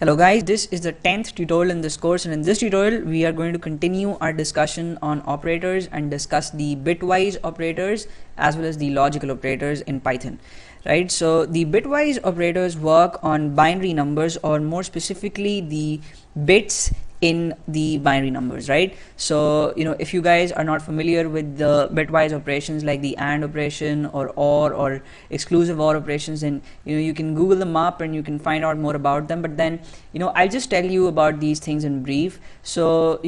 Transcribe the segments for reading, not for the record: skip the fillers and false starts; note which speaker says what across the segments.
Speaker 1: Hello guys, this is the 10th tutorial in this course, and in this tutorial we are going to continue our discussion on operators and discuss the bitwise operators as well as the logical operators in Python. Right, so the bitwise operators work on binary numbers, or more specifically the bits in the binary numbers, right? So if you guys are not familiar with the bitwise operations like the AND operation or exclusive OR operations, then you can Google them up and you can find out more about them. But then I'll just tell you about these things in brief. So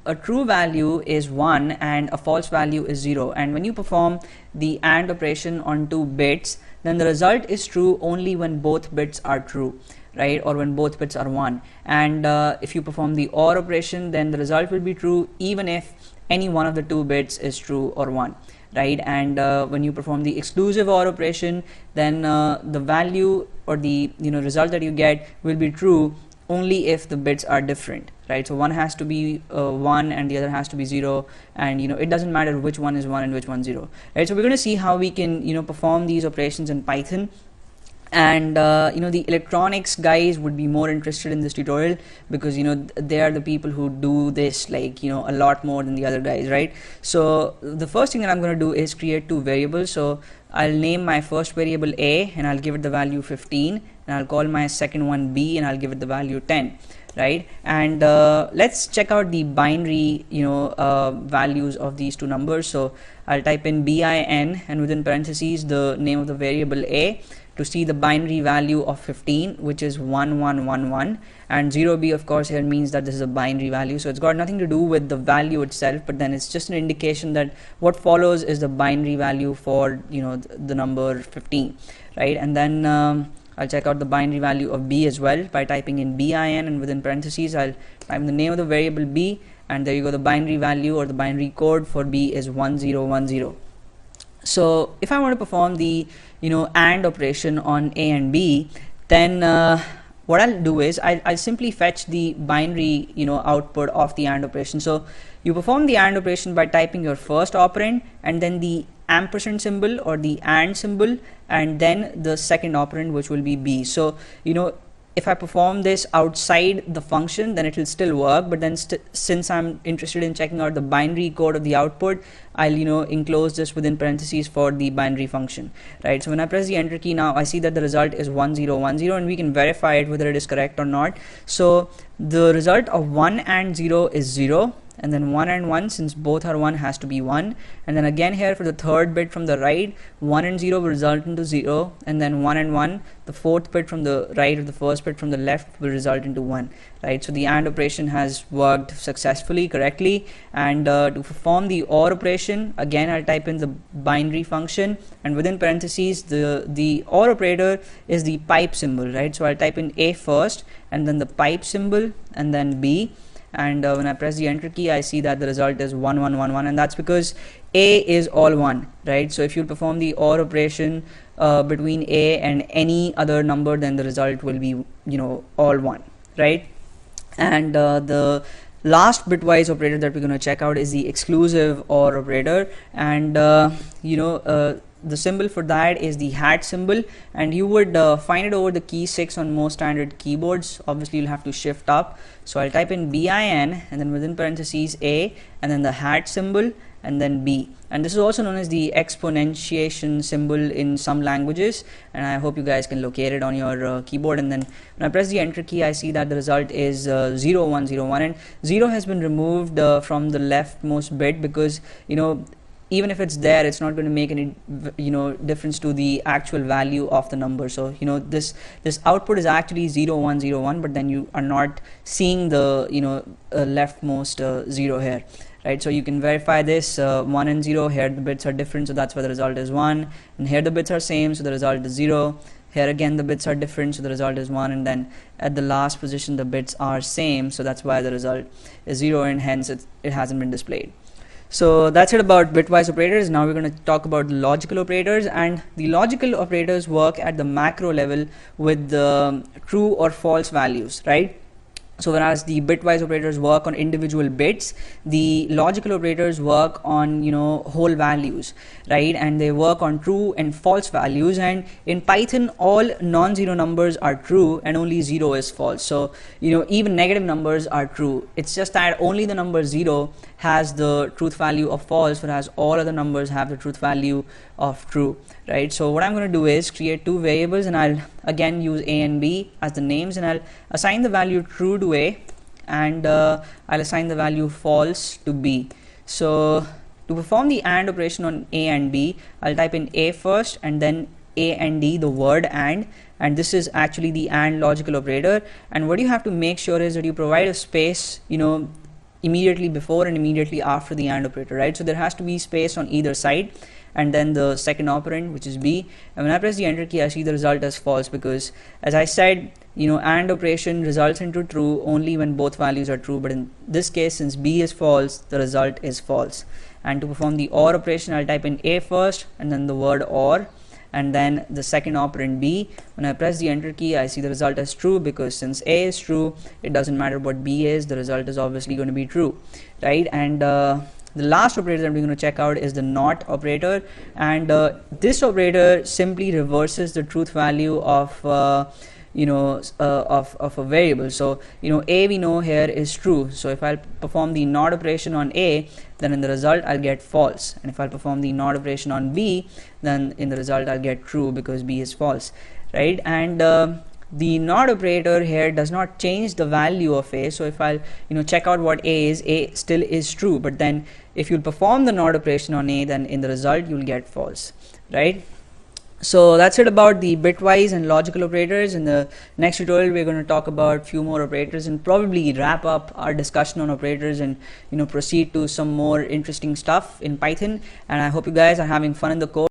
Speaker 1: a true value is 1 and a false value is 0, and when you perform the AND operation on 2 bits, then the result is true only when both bits are true, right, or when both bits are 1. And if you perform the OR operation, then the result will be true even if any one of the 2 bits is true or 1, right? And when you perform the exclusive OR operation, then the value or the result that you get will be true only if the bits are different, right? So one has to be 1 and the other has to be 0, and it doesn't matter which one is 1 and which one 0, right? So we're going to see how we can perform these operations in Python. And the electronics guys would be more interested in this tutorial because they are the people who do this like a lot more than the other guys, right? So the first thing that I'm going to do is create 2 variables. So I'll name my first variable A and I'll give it the value 15, and I'll call my second one B and I'll give it the value 10, right? And let's check out the binary values of these 2 numbers. So I'll type in bin and within parentheses the name of the variable A to see the binary value of 15, which is 1111, and 0b of course here means that this is a binary value, so it's got nothing to do with the value itself, but then it's just an indication that what follows is the binary value for the number 15, right? And then I'll check out the binary value of b as well by typing in bin, and within parentheses I'll type in the name of the variable b, and there you go, the binary value or the binary code for b is 1010. So if I want to perform the AND operation on A and B, then what I'll do is I'll simply fetch the binary output of the AND operation. So you perform the AND operation by typing your first operand and then the ampersand symbol or the AND symbol, and then the second operand, which will be B. So if I perform this outside the function, then it will still work, but then since I'm interested in checking out the binary code of the output, I'll enclose this within parentheses for the binary function, right? So when I press the enter key, now I see that the result is 1010, and we can verify it whether it is correct or not. So the result of 1 and 0 is 0, and then 1 and 1, since both are 1, has to be 1, and then again here for the third bit from the right, 1 and 0 will result into 0, and then 1 and 1, the fourth bit from the right or the first bit from the left will result into 1, right? So the AND operation has worked successfully, correctly. And to perform the OR operation, again I'll type in the binary function, and within parentheses the OR operator is the pipe symbol, right? So I'll type in A first and then the pipe symbol and then B, and when I press the enter key, I see that the result is 1111, and that's because A is all 1, right? So if you perform the OR operation between A and any other number, then the result will be all 1, right? And the last bitwise operator that we're going to check out is the exclusive OR operator, and the symbol for that is the hat symbol, and you would find it over the key 6 on most standard keyboards. Obviously you'll have to shift up. So I'll type in bin and then within parentheses A and then the hat symbol and then B, and this is also known as the exponentiation symbol in some languages, and I hope you guys can locate it on your keyboard. And then when I press the enter key, I see that the result is 0101, and 0 has been removed from the leftmost bit because even if it's there, it's not going to make any difference to the actual value of the number. So this output is actually 0101, but then you are not seeing the leftmost 0 here, right? So you can verify this 1 and 0 here, the bits are different, so that's why the result is 1, and here the bits are same, so the result is 0. Here again the bits are different, so the result is 1, and then at the last position the bits are same, so that's why the result is 0, and hence it hasn't been displayed. So that's it about bitwise operators. Now we're going to talk about the logical operators, and the logical operators work at the macro level with the true or false values, right? So whereas the bitwise operators work on individual bits, the logical operators work on, you know, whole values, right? And they work on true and false values. And in Python, all non-zero numbers are true and only 0 is false. So, you know, even negative numbers are true. It's just that only the number 0 has the truth value of false, whereas all other numbers have the truth value of true, right? So what I'm going to do is create two variables, and I'll again use a and b as the names, and I'll assign the value true to a, and I'll assign the value false to b. So to perform the AND operation on a and b, I'll type in a first and then a and d, the word and this is actually the AND logical operator. And what you have to make sure is that you provide a space, you know, immediately before and immediately after the AND operator, right? So there has to be space on either side, and then the second operand, which is b. And when I press the enter key, I see the result as false, because as I said, you know, AND operation results into true only when both values are true, but in this case, since b is false, the result is false. And to perform the OR operation, I'll type in a first and then the word OR, and then the second operand b. When I press the enter key, I see the result as true, because since a is true, it doesn't matter what b is, the result is obviously going to be true, right? And the last operator that we're going to check out is the NOT operator, and this operator simply reverses the truth value of of a variable. So, you know, a we know here is true, so if I'll perform the NOT operation on a, then in the result I'll get false, and if I'll perform the NOT operation on b, then in the result I'll get true, because b is false, right? And the NOT operator here does not change the value of a. So if I'll, you know, check out what a is, a still is true, but then if you'll perform the NOT operation on a, then in the result you'll get false, right? So that's it about the bitwise and logical operators. In the next tutorial, we're going to talk about few more operators and probably wrap up our discussion on operators and, you know, proceed to some more interesting stuff in Python. And I hope you guys are having fun in the code.